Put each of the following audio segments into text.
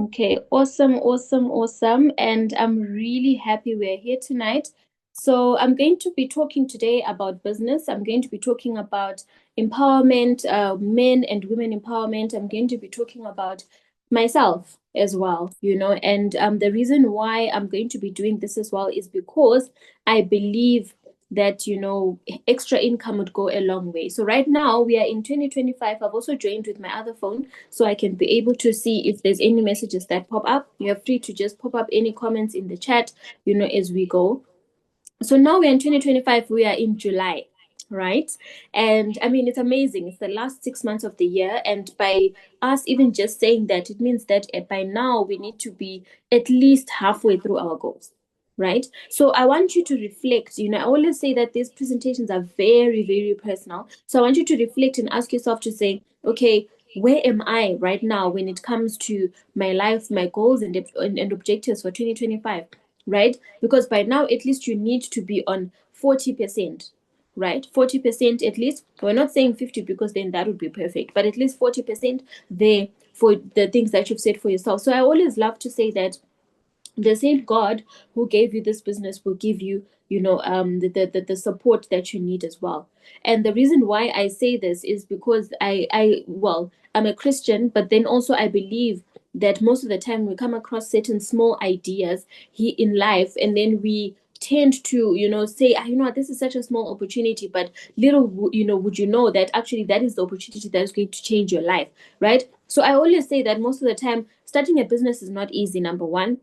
Okay, awesome, awesome, awesome. And I'm really happy we're here tonight. So, I'm going to be talking today about business. I'm going to be talking about empowerment, men and women empowerment. I'm going to be talking about myself as well, and the reason why I'm going to be doing this as well is because I believe that, extra income would go a long way. So, right now we are in 2025. I've also joined with my other phone so I can be able to see if there's any messages that pop up. You're free to just pop up any comments in the chat, as we go. So now we're in 2025, we are in July, right? And I mean, it's amazing. It's the last 6 months of the year. And by us even just saying that, it means that by now we need to be at least halfway through our goals. Right. So I want you to reflect. I always say that these presentations are very, very personal. So I want you to reflect and ask yourself to say, okay, where am I right now when it comes to my life, my goals, and objectives for 2025? Right? Because by now, at least you need to be on 40%, right? 40% at least. We're not saying 50 because then that would be perfect, but at least 40% there for the things that you've set for yourself. So I always love to say that the same God who gave you this business will give you, the support that you need as well. And the reason why I say this is because I'm a Christian, but then also I believe that most of the time we come across certain small ideas in life, and then we tend to say, this is such a small opportunity, but little would you know that actually that is the opportunity that is going to change your life, right? So I always say that most of the time starting a business is not easy, number one.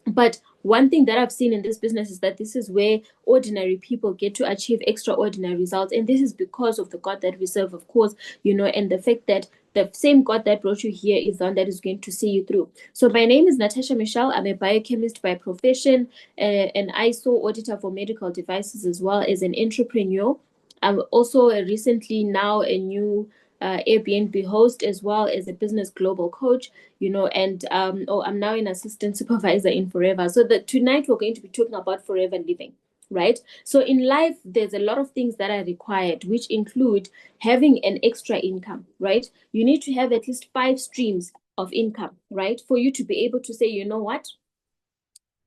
But one thing that I've seen in this business is that this is where ordinary people get to achieve extraordinary results. And this is because of the God that we serve, of course, and the fact that the same God that brought you here is the one that is going to see you through. So my name is Natasha Michelle. I'm a biochemist by profession, an ISO auditor for medical devices, as well as an entrepreneur. I'm also recently now a new Airbnb host, as well as a business global coach, and I'm now an assistant supervisor in Forever. So that tonight we're going to be talking about forever living, right? So in life, there's a lot of things that are required, which include having an extra income, right? You need to have at least 5 streams of income, right? For you to be able to say, you know what?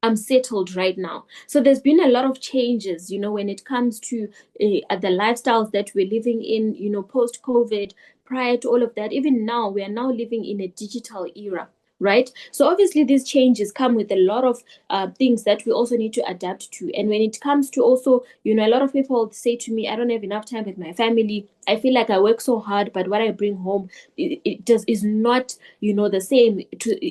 I'm settled right now. So there's been a lot of changes, when it comes to the lifestyles that we're living in, post COVID, prior to all of that. Even now, we are now living in a digital era, right? So obviously, these changes come with a lot of things that we also need to adapt to. And when it comes to also, a lot of people say to me, I don't have enough time with my family. I feel like I work so hard, but what I bring home, it just is not, the same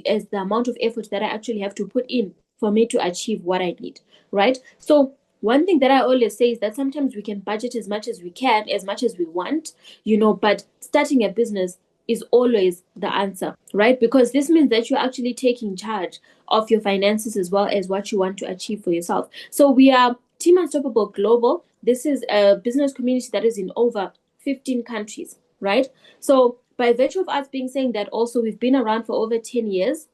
as the amount of effort that I actually have to put in for me to achieve what I need, right? So one thing that I always say is that sometimes we can budget as much as we can, as much as we want, but starting a business is always the answer, right? Because this means that you're actually taking charge of your finances as well as what you want to achieve for yourself. So we are Team Unstoppable Global. This is a business community that is in over 15 countries, right? So by virtue of us being saying that, also we've been around for over 10 years.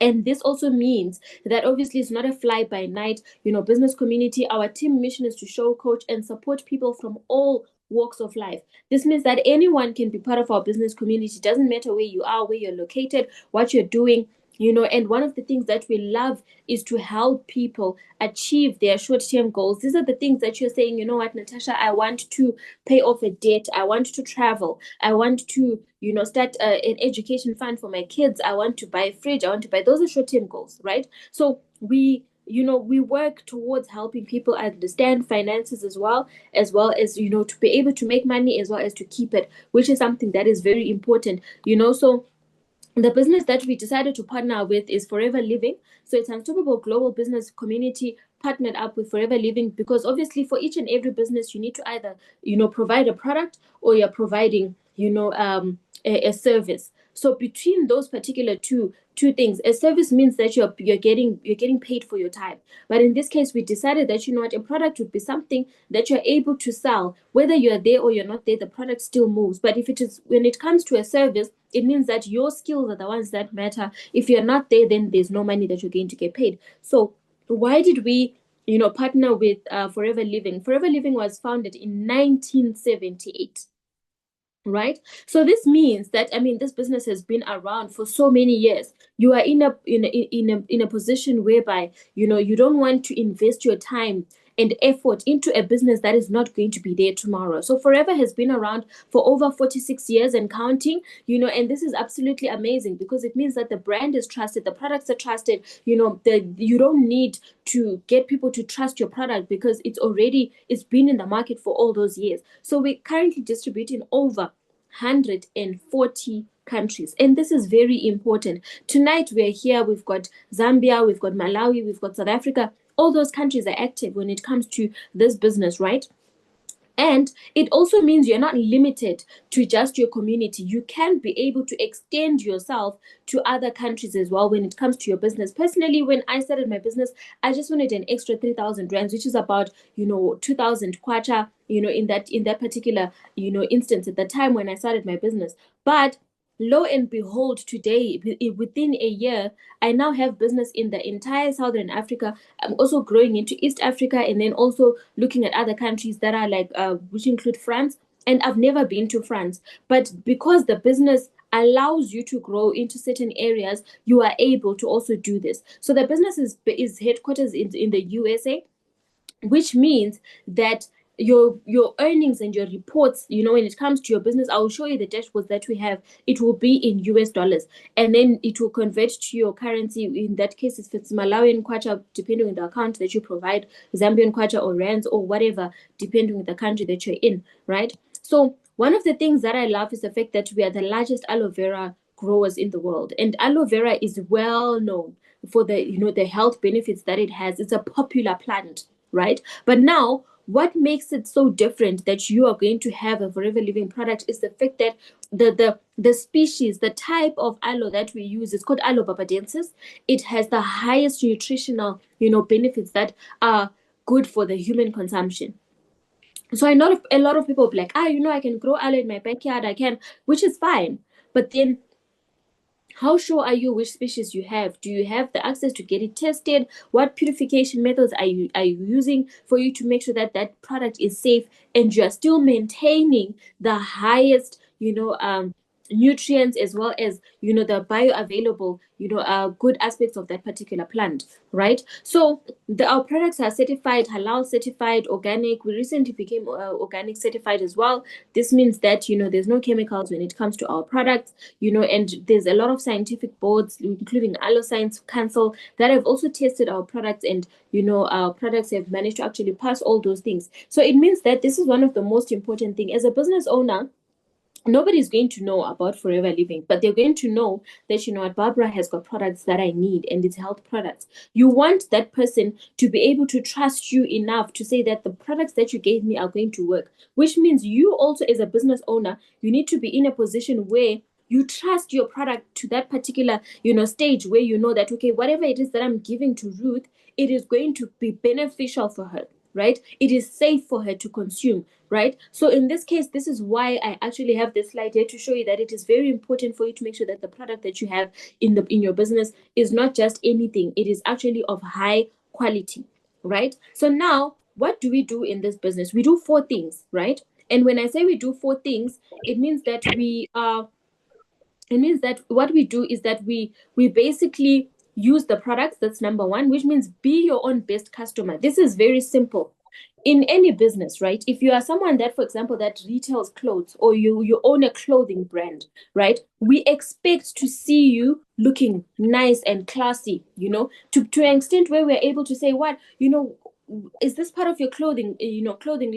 And this also means that obviously it's not a fly by night, business community. Our team mission is to show, coach, and support people from all walks of life. This means that anyone can be part of our business community. It doesn't matter where you are, where you're located, what you're doing. And one of the things that we love is to help people achieve their short-term goals. These are the things that you're saying, you know what, Natasha, I want to pay off a debt. I want to travel. I want to, start an education fund for my kids. I want to buy a fridge. I want to buy, those are short-term goals, right? So we work towards helping people understand finances as well as to be able to make money as well as to keep it, which is something that is very important. So the business that we decided to partner with is Forever Living. So it's an Unstoppable Global Business Community partnered up with Forever Living, because obviously for each and every business, you need to either, provide a product, or you're providing, a service. So between those particular two things, a service means that you're getting paid for your time. But in this case, we decided that, a product would be something that you're able to sell, whether you're there or you're not there, the product still moves. But when it comes to a service, it means that your skills are the ones that matter. If you're not there, then there's no money that you're going to get paid. So why did we partner with Forever Living? Forever Living was founded in 1978. right? So this means that, I mean, this business has been around for so many years. You are in a position whereby, you don't want to invest your time and effort into a business that is not going to be there tomorrow. So Forever has been around for over 46 years and counting, and this is absolutely amazing because it means that the brand is trusted, the products are trusted. You don't need to get people to trust your product because it's been in the market for all those years. So we're currently distributing over 140 countries. And this is very important. Tonight we're here, we've got Zambia, we've got Malawi, we've got South Africa. All those countries are active when it comes to this business, right? And it also means you're not limited to just your community. You can be able to extend yourself to other countries as well when it comes to your business. Personally, when I started my business, I just wanted an extra 3,000 rands, which is about, 2,000 kwacha, in that particular, instance at the time when I started my business. But lo and behold, today, within a year, I now have business in the entire Southern Africa. I'm also growing into East Africa and then also looking at other countries that are like, which include France. And I've never been to France. But because the business allows you to grow into certain areas, you are able to also do this. So the business is headquarters in the USA, which means that your earnings and your reports, when it comes to your business, I will show you the dashboards that we have. It will be in US dollars, and then it will convert to your currency. In that case, if it's Malawian kwacha, depending on the account that you provide, Zambian kwacha or rands or whatever, depending on the country that you're in, right? So one of the things that I love is the fact that we are the largest aloe vera growers in the world, and aloe vera is well known for the health benefits that it has. It's a popular plant, right? But now, what makes it so different that you are going to have a forever living product is the fact that the species, the type of aloe that we use is called aloe barbadensis. It has the highest nutritional, benefits that are good for the human consumption. So I know a lot of people be like, I can grow aloe in my backyard, I can, which is fine. But then how sure are you which species you have? Do you have the access to get it tested? What purification methods are you using for you to make sure that that product is safe and you are still maintaining the highest, nutrients as well as, the bioavailable, good aspects of that particular plant, right? So our products are certified, halal certified, organic. We recently became organic certified as well. This means that, there's no chemicals when it comes to our products, and there's a lot of scientific boards, including Aloe Science Council, that have also tested our products, and our products have managed to actually pass all those things. So it means that this is one of the most important thing as a business owner. Nobody's going to know about forever living, but they're going to know that, what, Barbara has got products that I need, and it's health products. You want that person to be able to trust you enough to say that the products that you gave me are going to work, which means you also, as a business owner, you need to be in a position where you trust your product to that particular, stage where you know that, okay, whatever it is that I'm giving to Ruth, it is going to be beneficial for her, right? It is safe for her to consume, right? So in this case, this is why I actually have this slide here to show you that it is very important for you to make sure that the product that you have in your business is not just anything. It is actually of high quality, right? So now, what do we do in this business? We do four things, right? And when I say we do four things, it means that what we do is that we basically use the products. That's number one, which means be your own best customer. This is very simple in any business, right? If you are someone that, for example, that retails clothes, or you own a clothing brand, right? We expect to see you looking nice and classy, to an extent where we're able to say, what, is this part of your clothing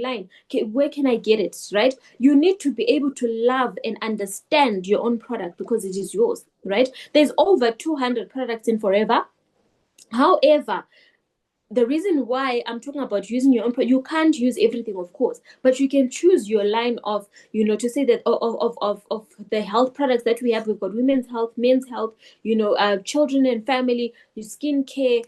line? Where can I get it, right? You need to be able to love and understand your own product because it is yours, right? There's over 200 products in Forever. However, the reason why I'm talking about using your own you can't use everything, of course, but you can choose your line of, to say that of the health products that we have. We've got women's health, men's health, children and family, your skin care,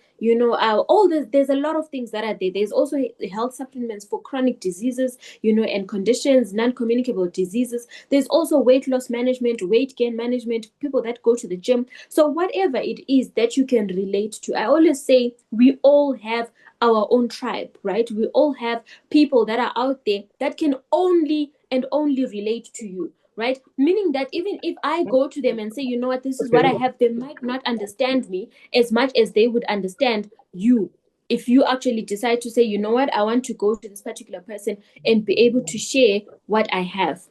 all this. There's a lot of things that are there. There's also health supplements for chronic diseases, and conditions, non-communicable diseases. There's also weight loss management, weight gain management, people that go to the gym. So whatever it is that you can relate to, I always say we all have our own tribe, right? We all have people that are out there that can only and only relate to you. right? Meaning that even if I go to them and say, you know what, this is what I have, they might not understand me as much as they would understand you. If you actually decide to say, you know what, I want to go to this particular person and be able to share what I have,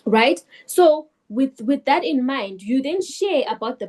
right? So with that in mind, you then share about the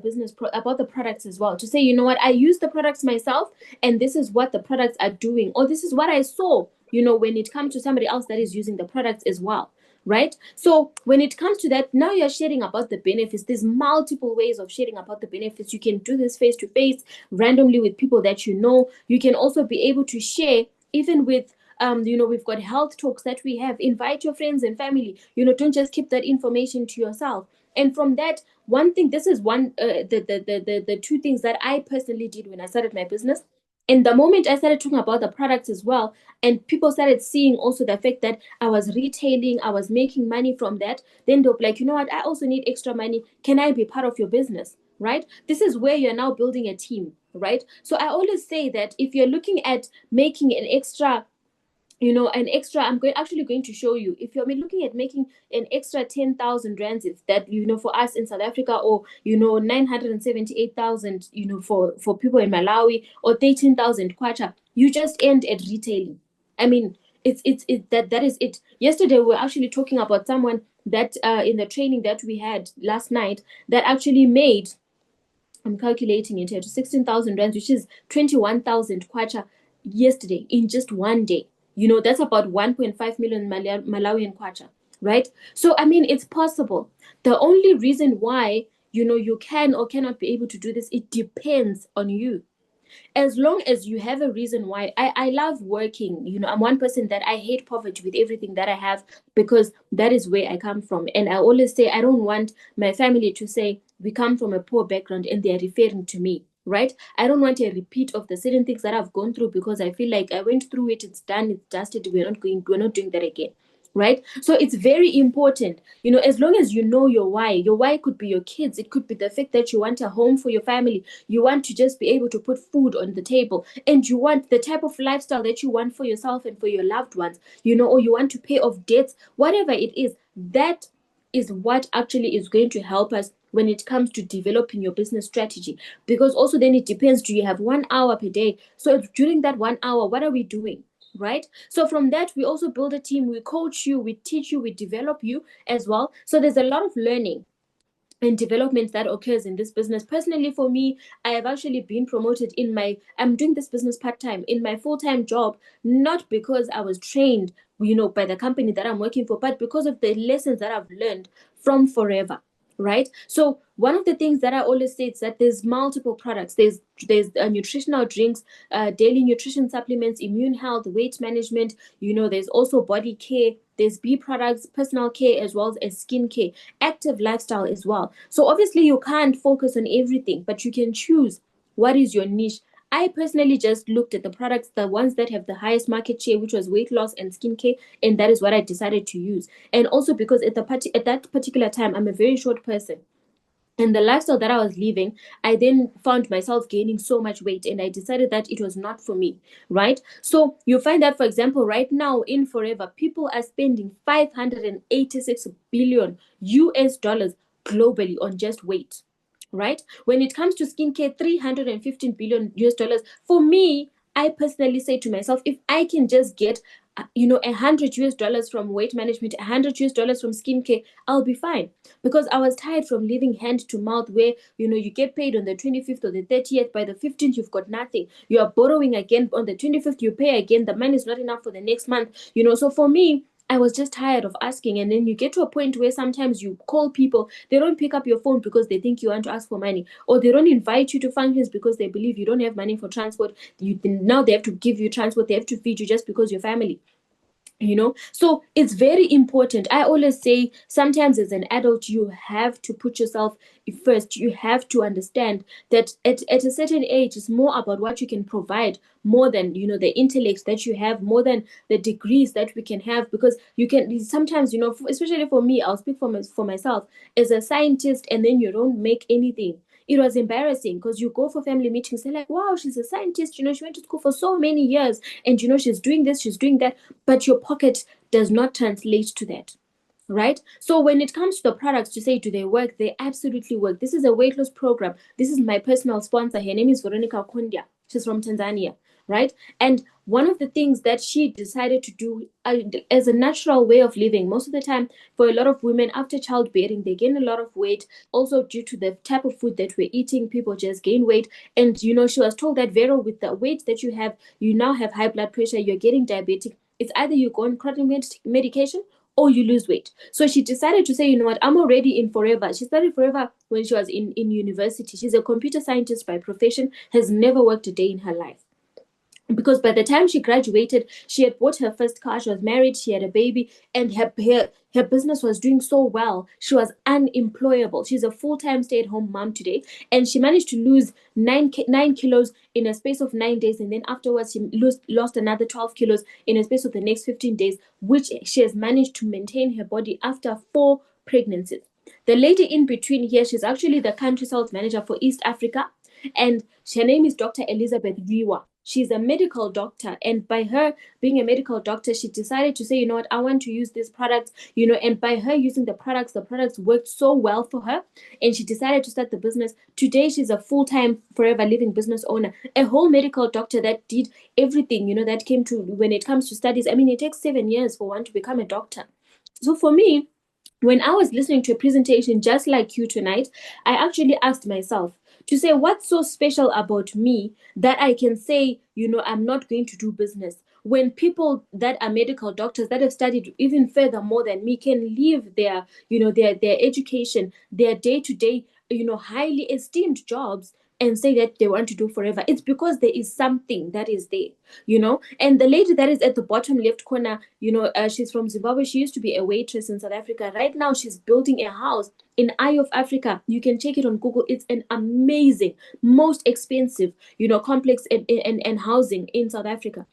about the products as well, to say, you know what, I use the products myself, and this is what the products are doing, or this is what I saw, when it comes to somebody else that is using the products as well, right? So when it comes to that, now you're sharing about the benefits. There's multiple ways of sharing about the benefits. You can do this face to face, randomly, with people that you know. You can also be able to share even with we've got health talks that we have. Invite your friends and family. Don't just keep that information to yourself. And from that, one thing, this is one the two things that I personally did when I started my business. And the moment I started talking about the products as well, and people started seeing also the fact that I was retailing, I was making money from that, then they'll be like, you know what, I also need extra money. Can I be part of your business? Right? This is where you're now building a team, right? So I always say that if you're looking at making an extra, I'm going to show you, if you're looking at making an extra 10,000 rands, if that, for us in South Africa, or 978,000, for people in Malawi, or 13,000 kwacha, you just end at retailing. I mean, that is it. Yesterday we were actually talking about someone that in the training that we had last night, that actually made, I'm calculating it here, to 16,000 rands, which is 21,000 kwacha yesterday, in just one day. That's about 1.5 million Malawian kwacha, right? So, I mean, it's possible. The only reason why, you can or cannot be able to do this, it depends on you. As long as you have a reason why. I love working. I'm one person that I hate poverty with everything that I have, because that is where I come from. And I always say, I don't want my family to say we come from a poor background and they're referring to me, right? I don't want a repeat of the certain things that I've gone through, because I feel like I went through it, it's done, it's dusted, we're not doing that again, right? So it's very important, as long as you know your why could be your kids, it could be the fact that you want a home for your family, you want to just be able to put food on the table, and you want the type of lifestyle that you want for yourself and for your loved ones, or you want to pay off debts, whatever it is. That is what actually is going to help us when it comes to developing your business strategy. Because also then it depends, do you have 1 hour per day? So during that 1 hour, what are we doing, right? So from that, we also build a team, we coach you, we teach you, we develop you as well. So there's a lot of learning and development that occurs in this business. Personally, for me, I have actually been promoted I'm doing this business part-time in my full-time job, not because I was trained, by the company that I'm working for, but because of the lessons that I've learned from Forever, right? So one of the things that I always say is that there's multiple products. There's nutritional drinks, daily nutrition supplements, immune health, weight management. There's also body care. There's bee products, personal care, as well as skin care, active lifestyle as well. So obviously you can't focus on everything, but you can choose what is your niche. I personally just looked at the products, the ones that have the highest market share, which was weight loss and skincare, and that is what I decided to use. And also because at that particular time, I'm a very short person, and the lifestyle that I was living, I then found myself gaining so much weight, and I decided that it was not for me, right? So you find that, for example, right now in Forever, people are spending 586 billion US dollars globally on just weight, right? When it comes to skincare, 315 billion US dollars. For me, I personally say to myself, if I can just get 100 US dollars from weight management, 100 US dollars from skincare, I'll be fine. Because I was tired from living hand to mouth, where you get paid on the 25th or the 30th, by the 15th you've got nothing, you are borrowing again on the 25th, you pay again, the money is not enough for the next month. So for me, I was just tired of asking. And then you get to a point where sometimes you call people, they don't pick up your phone because they think you want to ask for money, or they don't invite you to functions because they believe you don't have money for transport. Now they have to give you transport, they have to feed you just because you're family. So it's very important. I always say, sometimes as an adult, you have to put yourself first. You have to understand that at a certain age, it's more about what you can provide, more than the intellect that you have, more than the degrees that we can have. Because you can sometimes, especially for me, I'll speak for myself, as a scientist, and then you don't make anything. It was embarrassing, because you go for family meetings, they're like, wow, she's a scientist, she went to school for so many years, and she's doing this, she's doing that, but your pocket does not translate to that. right? So when it comes to the products, to say, do they work? They absolutely work. This is a weight loss program. This is my personal sponsor. Her name is Veronica Kundia. She's from Tanzania, right? And one of the things that she decided to do as a natural way of living, most of the time, for a lot of women after childbearing, they gain a lot of weight. Also, due to the type of food that we're eating, people just gain weight. And, she was told that, Vero, with the weight that you have, you now have high blood pressure, you're getting diabetic. It's either you go on chronic medication or you lose weight. So she decided to say, you know what, I'm already in Forever. She started Forever when she was in university. She's a computer scientist by profession, has never worked a day in her life, because by the time she graduated, she had bought her first car, she was married, she had a baby, and her business was doing so well. She was unemployable. She's a full-time stay-at-home mom today, and she managed to lose 9 kilos in a space of 9 days, and then afterwards she lost another 12 kilos in a space of the next 15 days, which she has managed to maintain her body after 4 pregnancies. The lady in between here, she's actually the country sales manager for East Africa, and her name is Dr. Elizabeth Viwa. She's a medical doctor, and by her being a medical doctor, she decided to say, you know what, I want to use these products, and by her using the products worked so well for her, and she decided to start the business. Today, she's a full-time Forever Living business owner, a whole medical doctor that did everything, that came to, when it comes to studies. I mean, it takes 7 years for one to become a doctor. So for me, when I was listening to a presentation just like you tonight, I actually asked myself to say, what's so special about me that I can say, I'm not going to do business? When people that are medical doctors that have studied even further more than me can leave their education, their day-to-day, highly esteemed jobs, and say that they want to do Forever. It's because there is something that is there, and the lady that is at the bottom left corner, she's from Zimbabwe. She used to be a waitress in South Africa. Right now she's building a house in Eye of Africa. You can check it on Google. It's an amazing, most expensive, complex and housing in South Africa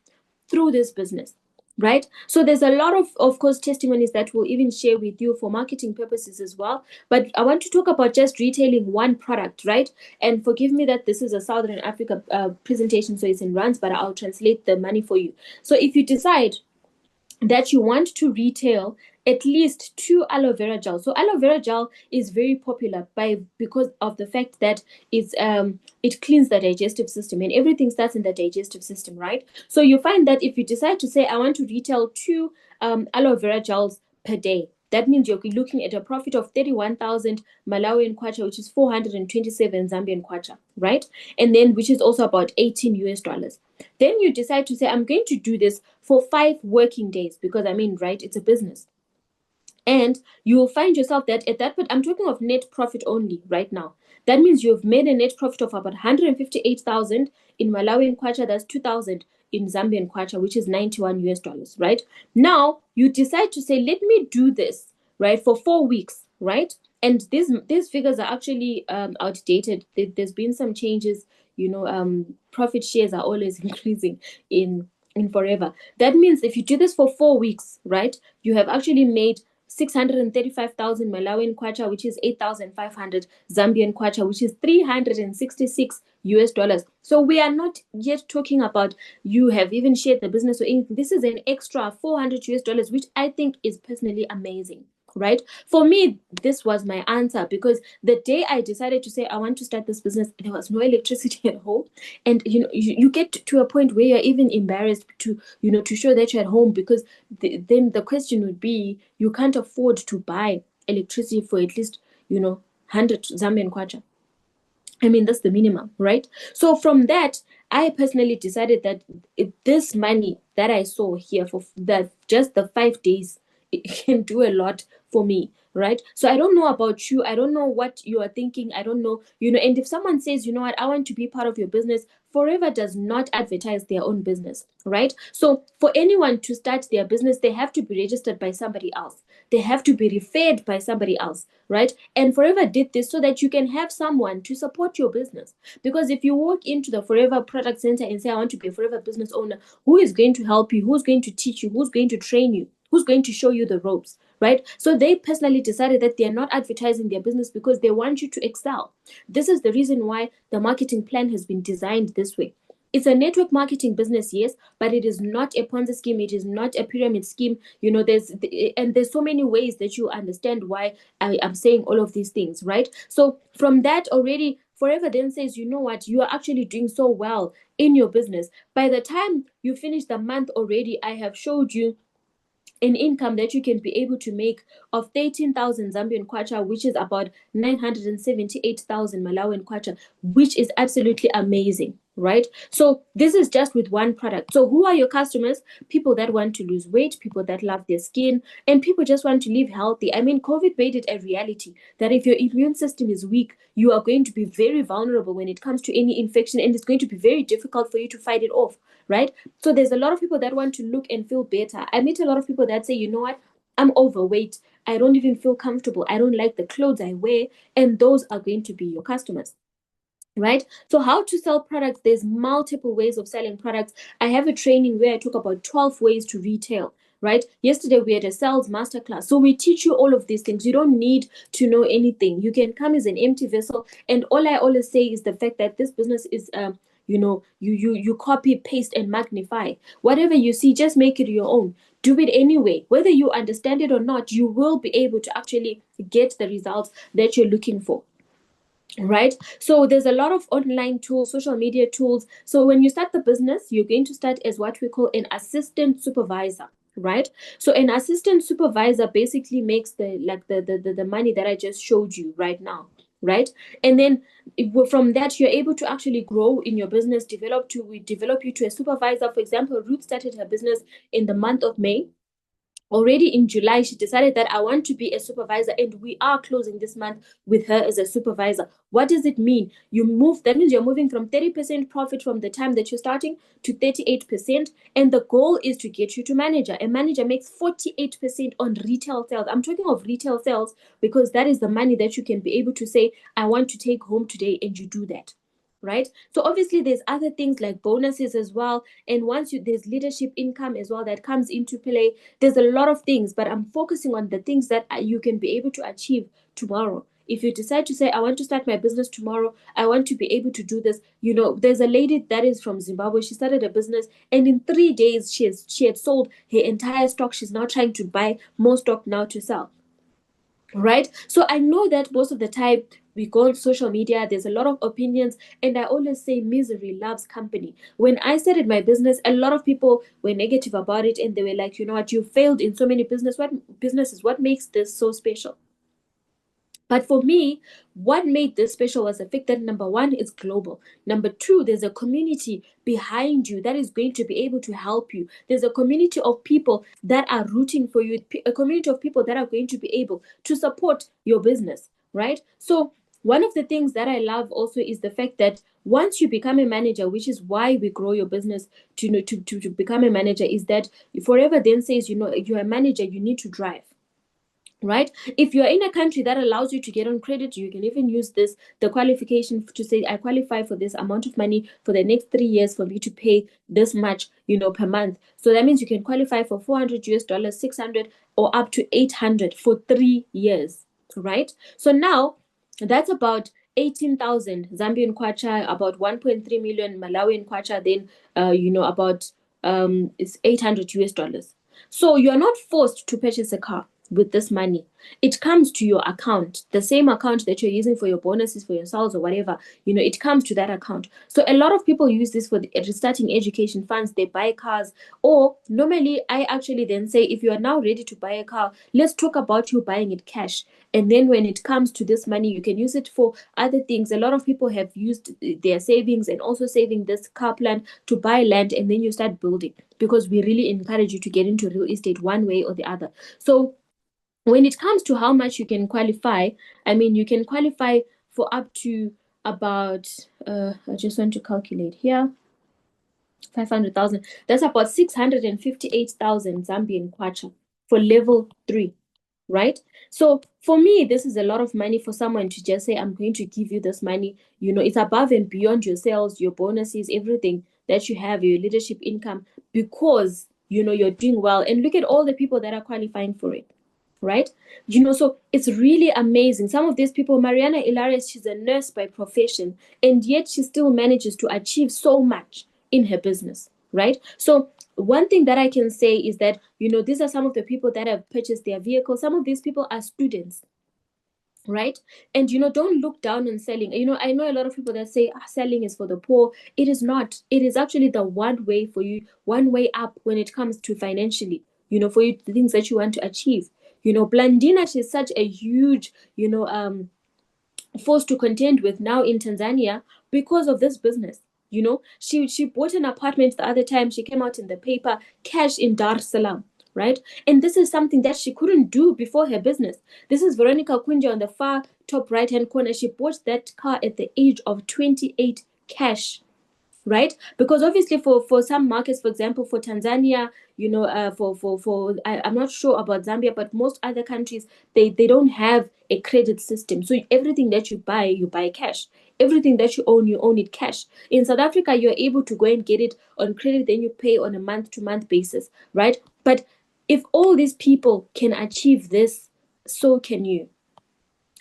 through this business, right? So there's a lot of course, testimonies that we'll even share with you for marketing purposes as well. But I want to talk about just retailing one product, right? And forgive me that this is a Southern Africa presentation, so it's in rands, but I'll translate the money for you. So if you decide that you want to retail at least 2 aloe vera gel. So aloe vera gel is very popular because of the fact that it cleans the digestive system, and everything starts in the digestive system, right? So you find that if you decide to say, I want to retail two aloe vera gels per day, that means you're looking at a profit of 31,000 Malawian kwacha, which is 427 Zambian kwacha, right? And then, which is also about 18 US dollars. Then you decide to say, I'm going to do this for 5 working days, because I mean, right, it's a business. And you will find yourself that at that point, I'm talking of net profit only right now. That means you've made a net profit of about 158,000 in Malawian kwacha. That's 2,000 in Zambian kwacha, which is 91 US dollars, right? Now you decide to say, let me do this, right, for 4 weeks, right? And these figures are actually outdated. There's been some changes. Profit shares are always increasing in Forever. That means if you do this for 4 weeks, right, you have actually made 635,000 Malawian kwacha, which is 8,500 Zambian kwacha, which is 366 US dollars. So we are not yet talking about you have even shared the business or anything. This is an extra 400 US dollars, which I think is personally amazing. Right? For me, this was my answer, because the day I decided to say I want to start this business, there was no electricity at home. And you get to a point where you're even embarrassed to show that you're at home, because then the question would be, you can't afford to buy electricity for at least 100 Zambian kwacha. I mean, that's the minimum, right? So from that, I personally decided that this money that I saw here for that just the 5 days, it can do a lot for me, right? So I don't know about you. I don't know what you are thinking. I don't know, and if someone says, you know what, I want to be part of your business, Forever does not advertise their own business, right? So for anyone to start their business, they have to be registered by somebody else. They have to be referred by somebody else, right? And Forever did this so that you can have someone to support your business. Because if you walk into the Forever Product Center and say, I want to be a Forever business owner, who is going to help you? Who's going to teach you? Who's going to train you? Who's going to show you the ropes, right? So they personally decided that they are not advertising their business because they want you to excel. This is the reason why the marketing plan has been designed this way. It's a network marketing business, yes, but it is not a Ponzi scheme. It is not a pyramid scheme. There's so many ways that you understand why I am saying all of these things, right? So from that already, Forever then says, you know what, you are actually doing so well in your business. By the time you finish the month already, I have showed you an income that you can be able to make of 13,000 Zambian kwacha, which is about 978,000 Malawian kwacha, which is absolutely amazing, right? So this is just with one product. So who are your customers? People that want to lose weight, people that love their skin, and people just want to live healthy. I mean, COVID made it a reality that if your immune system is weak, you are going to be very vulnerable when it comes to any infection, and it's going to be very difficult for you to fight it off, right? So there's a lot of people that want to look and feel better. I meet a lot of people that say, you know what, I'm overweight. I don't even feel comfortable. I don't like the clothes I wear. And those are going to be your customers, right? So how to sell products, there's multiple ways of selling products. I have a training where I talk about 12 ways to retail, right? Yesterday we had a sales masterclass. So we teach you all of these things. You don't need to know anything. You can come as an empty vessel. And all I always say is the fact that this business is you copy, paste, and magnify. Whatever you see, just make it your own. Do it anyway. Whether you understand it or not, you will be able to actually get the results that you're looking for, right? So there's a lot of online tools, social media tools. So when you start the business, you're going to start as what we call an assistant supervisor, right? So an assistant supervisor basically makes the money that I just showed you right now, right? And then from that, you're able to actually grow in your business. We develop you to a supervisor. For example, Ruth started her business in the month of May. Already in July, she decided that I want to be a supervisor, and we are closing this month with her as a supervisor. What does it mean? That means you're moving from 30% profit from the time that you're starting to 38%. And the goal is to get you to manager. A manager makes 48% on retail sales. I'm talking of retail sales because that is the money that you can be able to say, I want to take home today, and you do that, right? So obviously there's other things like bonuses as well, and there's leadership income as well that comes into play. There's a lot of things, but I'm focusing on the things that you can be able to achieve tomorrow. If you decide to say, I want to start my business tomorrow, I want to be able to do this. There's a lady that is from Zimbabwe. She started a business, and in 3 days she had sold her entire stock. She's now trying to buy more stock now to sell, right? So I know that most of the time we go on social media, there's a lot of opinions, and I always say misery loves company. When I started my business, a lot of people were negative about it, and they were like, you know what, you failed in so many businesses, what makes this so special? But for me, what made this special was the fact that number one, it's global. Number two, there's a community behind you that is going to be able to help you. There's a community of people that are rooting for you, a community of people that are going to be able to support your business, right? So one of the things that I love also is the fact that once you become a manager, which is why we grow your business to become a manager, is that Forever then says, you're a manager, you need to drive, right? If you're in a country that allows you to get on credit, you can even use the qualification to say, I qualify for this amount of money for the next 3 years for me to pay this much, per month. So that means you can qualify for $400, 600, or up to 800 for 3 years, right? So now that's about 18,000 Zambian kwacha, about 1.3 million Malawian kwacha, then about it's 800 US dollars. So you're not forced to purchase a car with this money. It comes to your account, the same account that you're using for your bonuses, for your sales, or whatever. It comes to that account. So a lot of people use this for the starting education funds. They buy cars, or normally I actually then say, if you are now ready to buy a car, let's talk about you buying it cash. And then when it comes to this money, you can use it for other things. A lot of people have used their savings and also saving this car plan to buy land, and then you start building, because we really encourage you to get into real estate one way or the other. So when it comes to how much you can qualify, I mean, you can qualify for up to about, I just want to calculate here, 500,000. That's about 658,000 Zambian kwacha for level 3, right? So for me, this is a lot of money for someone to just say, I'm going to give you this money. It's above and beyond your sales, your bonuses, everything that you have, your leadership income, because, you're doing well. And look at all the people that are qualifying for it, right? So it's really amazing. Some of these people, Mariana Ilares, she's a nurse by profession, and yet she still manages to achieve so much in her business, right? So one thing that I can say is that, these are some of the people that have purchased their vehicle. Some of these people are students, right? And don't look down on selling. I know a lot of people that say, selling is for the poor. It is not. It is actually the one way for you, one way up when it comes to financially, for you, the things that you want to achieve. Blandina, she's such a huge, forced to contend with now in Tanzania because of this business. She bought an apartment the other time. She came out in the paper, cash in Dar es Salaam, right? And this is something that she couldn't do before her business. This is Veronica Kunja on the far top right hand corner. She bought that car at the age of 28, cash, right? Because obviously for some markets, for example, for Tanzania, I'm not sure about Zambia, but most other countries, they don't have a credit system. So everything that you buy cash. Everything that you own it cash. In South Africa, you're able to go and get it on credit, then you pay on a month to month basis, right? But if all these people can achieve this, so can you,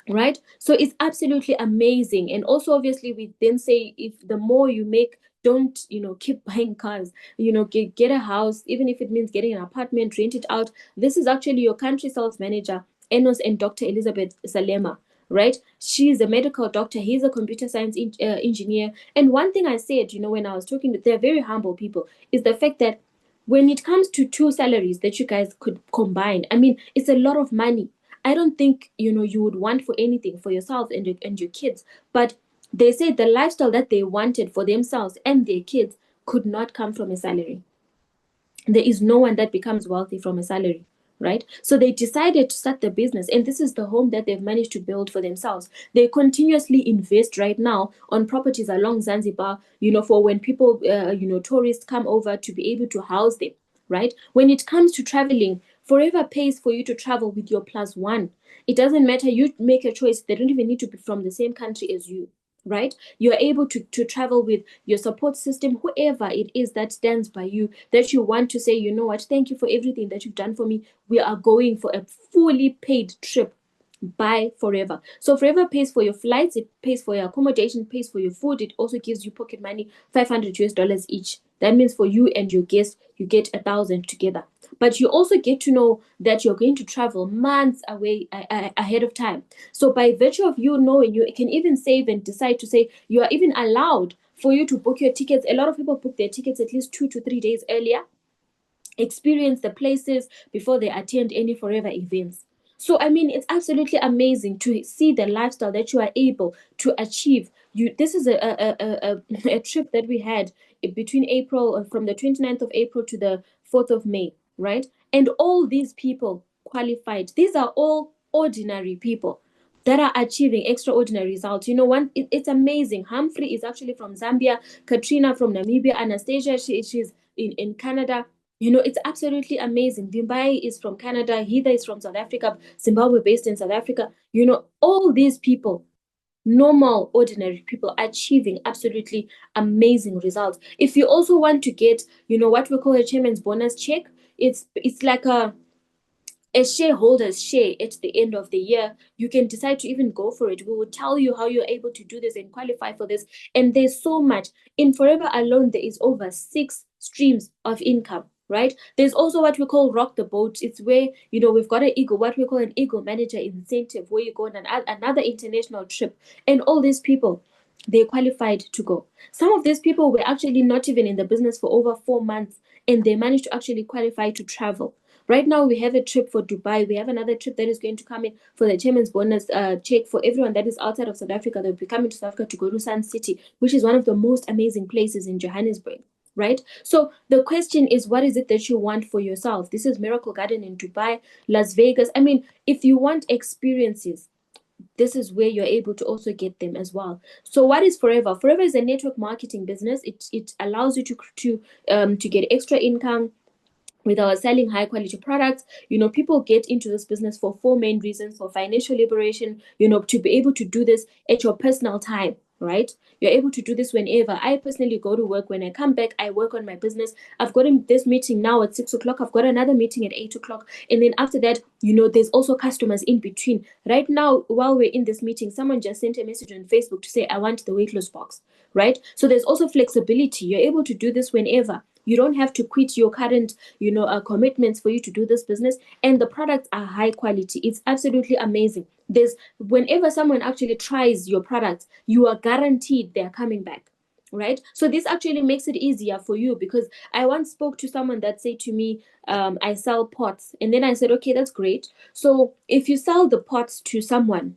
right? So it's absolutely amazing. And also, obviously, we then say, if the more you make, don't keep buying cars. Get a house, even if it means getting an apartment, rent it out. This is actually your country sales manager, Enos, and Dr. Elizabeth Salema, right? She's a medical doctor, he's a computer science engineer. And one thing I said, when I was talking to, they're very humble people, is the fact that when it comes to two salaries that you guys could combine, I mean, it's a lot of money. I don't think you would want for anything for yourself and your kids. But they said the lifestyle that they wanted for themselves and their kids could not come from a salary. There is no one that becomes wealthy from a salary, right? So they decided to start the business, and this is the home that they've managed to build for themselves. They continuously invest right now on properties along Zanzibar, for when people, tourists come over, to be able to house them, right? When it comes to traveling, Forever pays for you to travel with your plus one. It doesn't matter. You make a choice. They don't even need to be from the same country as you, right? You're able to travel with your support system, whoever it is that stands by you, that you want to say, you know what, thank you for everything that you've done for me. We are going for a fully paid trip by Forever. So Forever pays for your flights, it pays for your accommodation, pays for your food. It also gives you pocket money, 500 US dollars each. That means for you and your guest, you get 1,000 together. But you also get to know that you're going to travel months away ahead of time. So by virtue of you knowing, you can even save and decide to say you are even allowed for you to book your tickets. A lot of people book their tickets at least 2 to 3 days earlier, experience the places before they attend any Forever events. So I mean, it's absolutely amazing to see the lifestyle that you are able to achieve. This is a trip that we had between April, from the 29th of April to the 4th of May, right? And all these people qualified. These are all ordinary people that are achieving extraordinary results. It's amazing. Humphrey is actually from Zambia, Katrina from Namibia, Anastasia, she's in Canada. It's absolutely amazing. Bimbai is from Canada, Heather is from South Africa, Zimbabwe based in South Africa. All these people, normal, ordinary people, achieving absolutely amazing results. If you also want to get, what we call a chairman's bonus check, it's like a shareholder's share at the end of the year. You can decide to even go for it. We will tell you how you're able to do this and qualify for this. And there's so much. In Forever alone, there is over 6 streams of income, right? There's also what we call rock the boat. It's where, we've got what we call an Eagle Manager incentive, where you go on another international trip. And all these people, they qualified to go. Some of these people were actually not even in the business for over 4 months, and they managed to actually qualify to travel. Right now, we have a trip for Dubai. We have another trip that is going to come in for the chairman's bonus check for everyone that is outside of South Africa. They'll be coming to South Africa to go to Sun City, which is one of the most amazing places in Johannesburg, right? So the question is, what is it that you want for yourself? This is Miracle Garden in Dubai, Las Vegas. I mean, if you want experiences, this is where you're able to also get them as well. So what is Forever? Forever is a network marketing business. It allows you to get extra income with our selling high quality products. People get into this business for 4 main reasons: for financial liberation, to be able to do this at your personal time, right? You're able to do this whenever. I personally go to work. When I come back, I work on my business. I've got this meeting now at 6 o'clock. I've got another meeting at 8 o'clock. And then after that, there's also customers in between. Right now, while we're in this meeting, someone just sent a message on Facebook to say, I want the weight loss box, right? So there's also flexibility. You're able to do this whenever. You don't have to quit your current, commitments for you to do this business. And the products are high quality. It's absolutely amazing. Whenever someone actually tries your products, you are guaranteed they're coming back, right? So this actually makes it easier for you, because I once spoke to someone that said to me, I sell pots. And then I said, okay, that's great. So if you sell the pots to someone,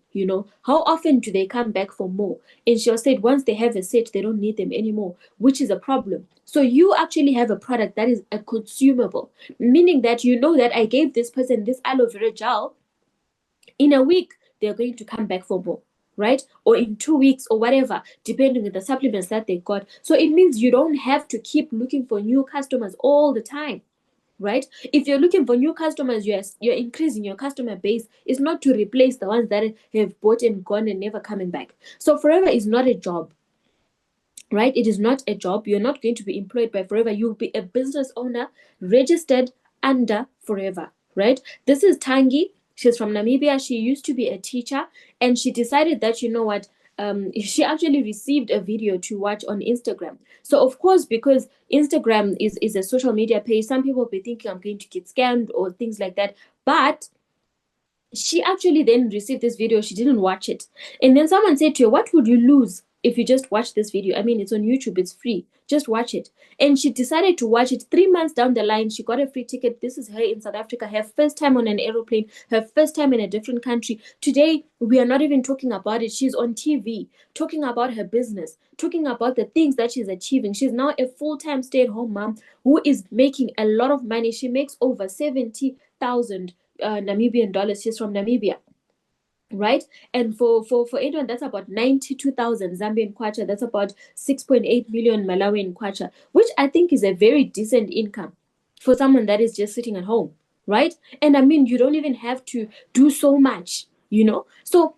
how often do they come back for more? And she said, once they have a set, they don't need them anymore, which is a problem. So you actually have a product that is a consumable, meaning that that I gave this person this aloe vera gel. In a week, they're going to come back for more, right? Or in 2 weeks or whatever, depending on the supplements that they got. So it means you don't have to keep looking for new customers all the time, right? If you're looking for new customers, you're increasing your customer base. It's not to replace the ones that have bought and gone and never coming back. So Forever is not a job, right? It is not a job. You're not going to be employed by Forever. You'll be a business owner registered under Forever, right? This is Tangi. She's from Namibia. She used to be a teacher, and she decided that, she actually received a video to watch on Instagram. So of course, because Instagram is a social media page, some people will be thinking I'm going to get scammed or things like that. But she actually then received this video. She didn't watch it. And then someone said to her, what would you lose if you just watch this video? I mean, it's on YouTube, it's free. Just watch it. And she decided to watch it. 3 months down the line, she got a free ticket. This is her in South Africa, her first time on an aeroplane, her first time in a different country. Today, we are not even talking about it. She's on TV, talking about her business, talking about the things that she's achieving. She's now a full-time stay-at-home mom who is making a lot of money. She makes over 70,000 Namibian dollars. She's from Namibia, right? And for anyone, that's about 92,000 Zambian kwacha. That's about 6.8 million Malawian kwacha, which I think is a very decent income for someone that is just sitting at home, right? And I mean, you don't even have to do so much, So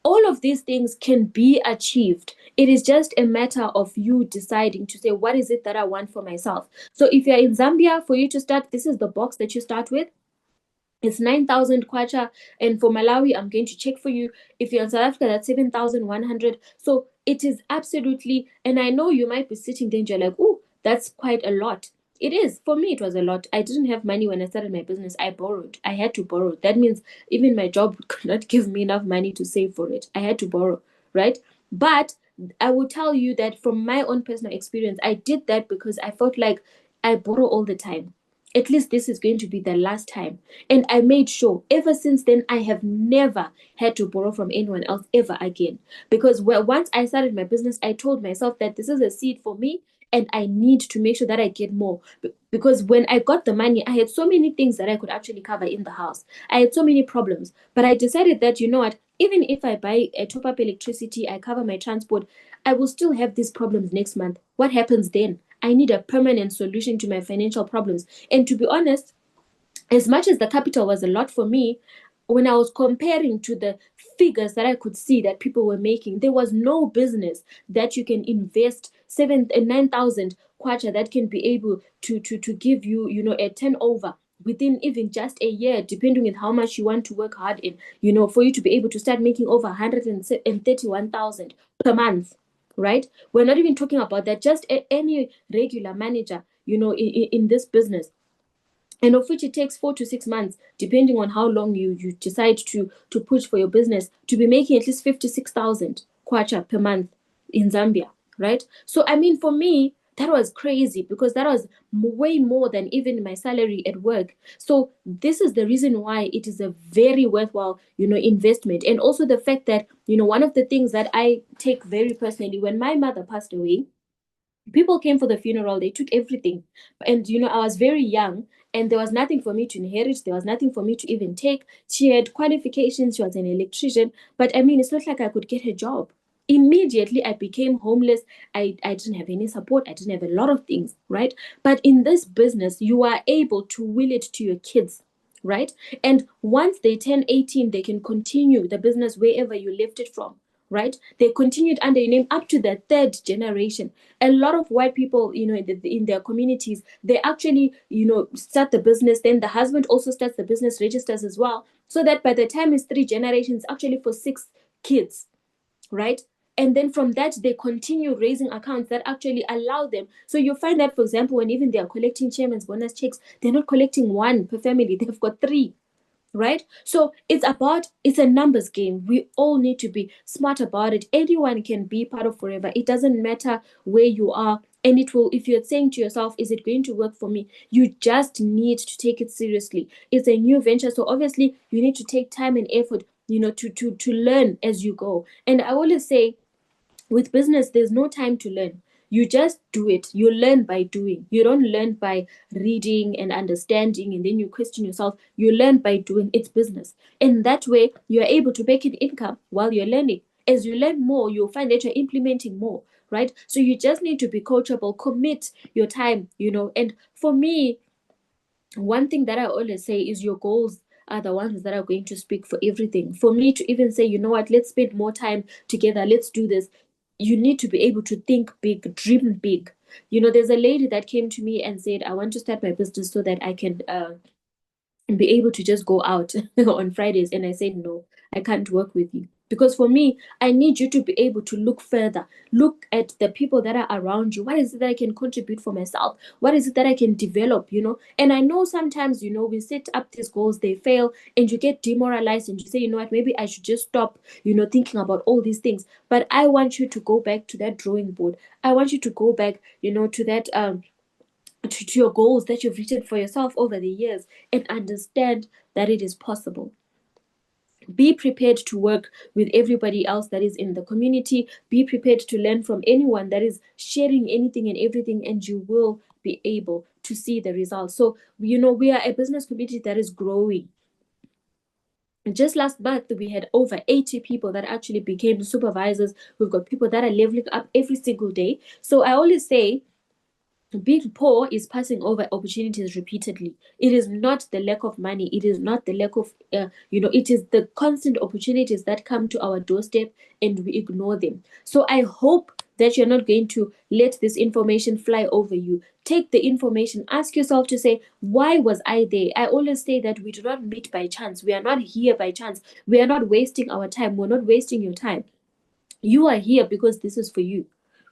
all of these things can be achieved. It is just a matter of you deciding to say, what is it that I want for myself? So if you're in Zambia, for you to start, this is the box that you start with. It's 9,000 kwacha. And for Malawi, I'm going to check for you. If you're in South Africa, that's 7,100. So it is absolutely, and I know you might be sitting there and you're like, oh, that's quite a lot. It is. For me, it was a lot. I didn't have money when I started my business. I borrowed. I had to borrow. That means even my job could not give me enough money to save for it. I had to borrow, right? But I will tell you that from my own personal experience, I did that because I felt like I borrow all the time. At least this is going to be the last time. And I made sure ever since then, I have never had to borrow from anyone else ever again. Because once I started my business, I told myself that this is a seed for me and I need to make sure that I get more. Because when I got the money, I had so many things that I could actually cover in the house. I had so many problems. But I decided that, you know what, even if I buy a top up electricity, I cover my transport, I will still have these problems next month. What happens then? I need a permanent solution to my financial problems. And to be honest, as much as the capital was a lot for me, when I was comparing to the figures that I could see that people were making, there was no business that you can invest 9,000 kwacha that can be able to give you, a turnover within even just a year, depending on how much you want to work hard in, for you to be able to start making over 131,000 per month, right? We're not even talking about that. Just any regular manager, in this business, and of which it takes 4 to 6 months, depending on how long you decide to push for your business, to be making at least 56,000 kwacha per month in Zambia, right? So I mean, for me, that was crazy because that was way more than even my salary at work. So this is the reason why it is a very worthwhile, investment. And also the fact that, one of the things that I take very personally, when my mother passed away, people came for the funeral, they took everything. And I was very young, and there was nothing for me to inherit, there was nothing for me to even take. She had qualifications, she was an electrician, but I mean, it's not like I could get a job. Immediately I became homeless. I didn't have any support, I didn't have a lot of things, right? But in this business, you are able to will it to your kids, right? And once they turn 18, they can continue the business wherever you left it from, right? They continued under your name up to the third generation. A lot of white people, in their communities, they actually, start the business. Then the husband also starts the business, registers as well, so that by the time it's three generations, actually for six kids, right? And then from that, they continue raising accounts that actually allow them. So you find that, for example, when even they are collecting chairman's bonus checks, they're not collecting one per family, they've got three, right? So it's a numbers game. We all need to be smart about it. Anyone can be part of Forever. It doesn't matter where you are. And it will, if you're saying to yourself, is it going to work for me? You just need to take it seriously. It's a new venture. So obviously you need to take time and effort, to learn as you go. And I always say, with business, there's no time to learn. You just do it. You learn by doing. You don't learn by reading and understanding and then you question yourself. You learn by doing. It's business. And that way, you're able to make an income while you're learning. As you learn more, you'll find that you're implementing more, right? So you just need to be coachable, commit your time, And for me, one thing that I always say is your goals are the ones that are going to speak for everything. For me to even say, you know what, let's spend more time together, let's do this, you need to be able to think big, dream big. There's a lady that came to me and said, I want to start my business so that I can be able to just go out on Fridays. And I said, no, I can't work with you. Because for me, I need you to be able to look further, look at the people that are around you. What is it that I can contribute for myself? What is it that I can develop, And I know sometimes, we set up these goals, they fail, and you get demoralized and you say, you know what, maybe I should just stop, thinking about all these things. But I want you to go back to that drawing board. I want you to go back, to that to your goals that you've written for yourself over the years and understand that it is possible. Be prepared to work with everybody else that is in the community. Be prepared to learn from anyone that is sharing anything and everything, and you will be able to see the results. So, we are a business community that is growing. Just last month, we had over 80 people that actually became supervisors. We've got people that are leveling up every single day. So I always say, being poor is passing over opportunities repeatedly. It is not the lack of money. It is not the lack of, it is the constant opportunities that come to our doorstep and we ignore them. So I hope that you're not going to let this information fly over you. Take the information, ask yourself to say, why was I there? I always say that we do not meet by chance. We are not here by chance. We are not wasting our time. We're not wasting your time. You are here because this is for you,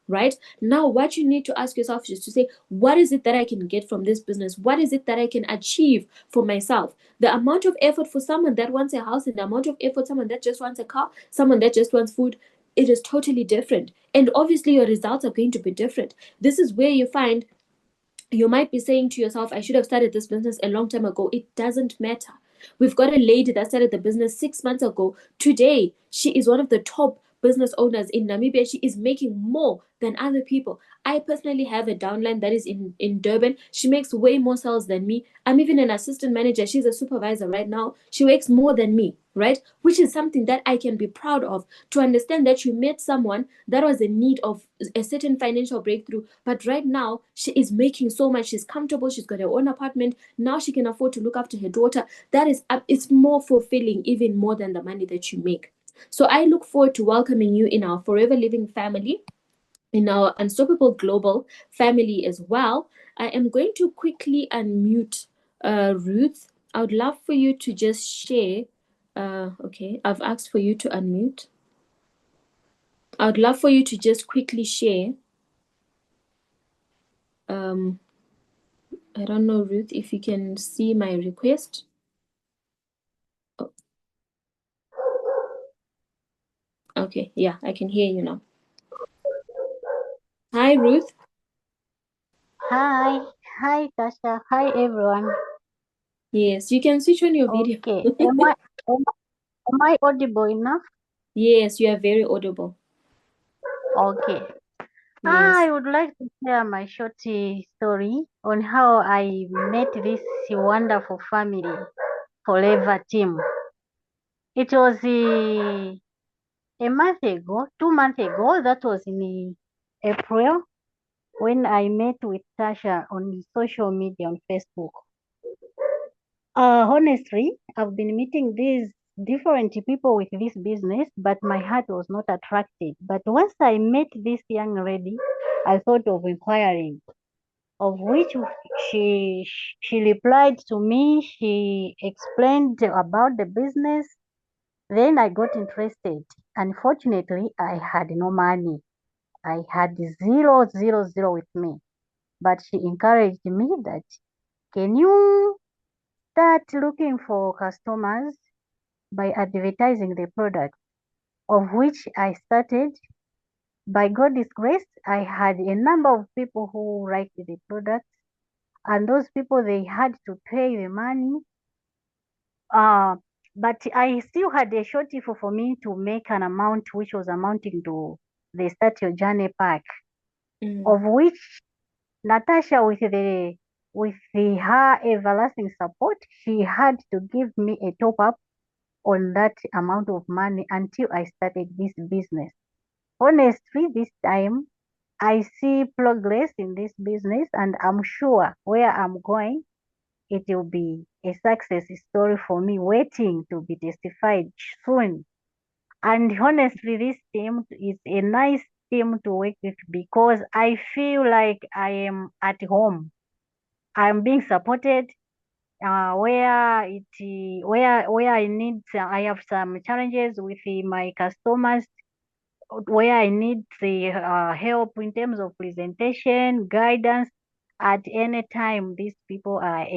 right? Now, what you need to ask yourself is to say, what is it that I can get from this business? What is it that I can achieve for myself? The amount of effort for someone that wants a house and the amount of effort someone that just wants a car, someone that just wants food, it is totally different. And obviously, your results are going to be different. This is where you find you might be saying to yourself, I should have started this business a long time ago. It doesn't matter. We've got a lady that started the business 6 months ago. Today, she is one of the top business owners in Namibia. She is making more than other people. I personally have a downline that is in Durban. She makes way more sales than me. I'm even an assistant manager. She's a supervisor right now. She makes more than me, right? Which is something that I can be proud of, to understand that you met someone that was in need of a certain financial breakthrough, but right now she is making so much. She's comfortable. She's got her own apartment. Now she can afford to look after her daughter. That is, it's more fulfilling, even more than the money that you make. So I look forward to welcoming you in our Forever Living family, in our Unstoppable Global family as well. I am going to quickly unmute Ruth. I would love for you to just share. Okay, I've asked for you to unmute. I would love for you to just quickly share. I don't know, Ruth, if you can see my request. Oh, okay, yeah, I can hear you now. Hi, Ruth. Hi, hi Tasha, hi everyone. Yes, you can switch on your video. Okay, am I audible enough? Yes, you are very audible. Okay. Yes. I would like to share my short story on how I met this wonderful family, Forever team. It was a month ago, 2 months ago, that was in April, when I met with Tasha on social media on Facebook. Honestly, I've been meeting these different people with this business, but my heart was not attracted. But once I met this young lady, I thought of inquiring, of which she replied to me. She explained about the business. Then I got interested. Unfortunately, I had no money. I had zero, zero, zero with me. But she encouraged me that, can you start looking for customers by advertising the product? Of which I started. By God's grace, I had a number of people who liked the product, and those people, they had to pay the money. Uh, but I still had a shortfall for me to make an amount which was amounting to the Start Your Journey pack, of which Natasha, with her everlasting support, she had to give me a top up on that amount of money until I started this business. Honestly, this time I see progress in this business, and I'm sure where I'm going, it will be a success story for me waiting to be testified soon. And honestly, this team is a nice team to work with because I feel like I am at home. I'm being supported where I need. I have some challenges with my customers where I need the help in terms of presentation, guidance. At any time, these people are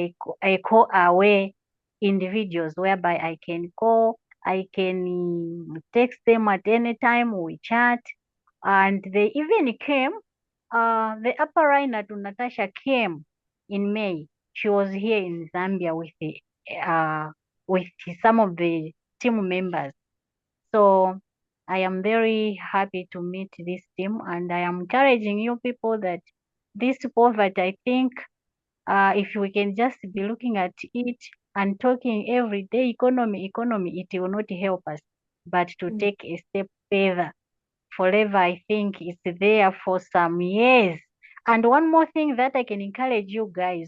a call away individuals whereby I can call, I can text them at any time, we chat, and they even came. The upper liner to Natasha came in May. She was here in Zambia uh, with some of the team members. So I am very happy to meet this team, and I am encouraging you people that this poverty, I think, if we can just be looking at it and talking every day, economy, it will not help us. But to Mm. take a step further, forever, I think it's there for some years. And one more thing that I can encourage you guys,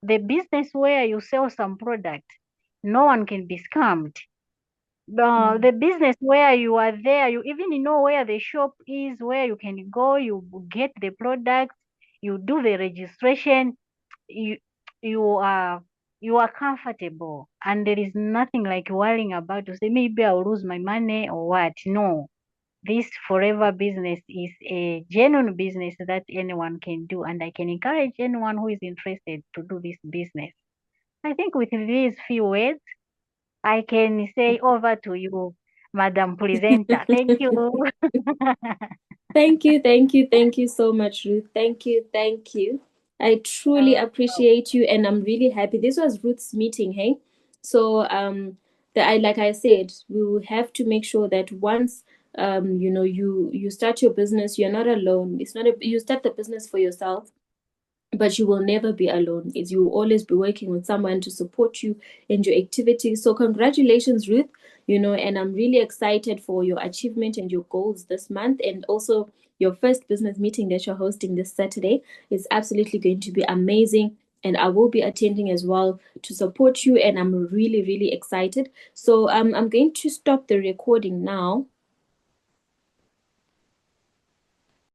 the business where you sell some product, no one can be scammed. The business where you are there, you even know where the shop is, where you can go, you get the product, you do the registration, you you are you are comfortable, and there is nothing like worrying about to say maybe I'll lose my money or what. No, this forever business is a genuine business that anyone can do, and I can encourage anyone who is interested to do this business. I think with these few words, I can say over to you, Madam Presenter. Thank you. Thank you so much, Ruth. Thank you, thank you. I truly Uh, appreciate you, and I'm really happy. This was Ruth's meeting, hey? So, like I said, we will have to make sure that once, you start your business, you're not alone. It's not you start the business for yourself, but you will never be alone. Is you will always be working with someone to support you in your activities. So congratulations, Ruth. And I'm really excited for your achievement and your goals this month, and also your first business meeting that you're hosting this Saturday is absolutely going to be amazing. And I will be attending as well to support you, and I'm really, really excited. So I'm going to stop the recording now.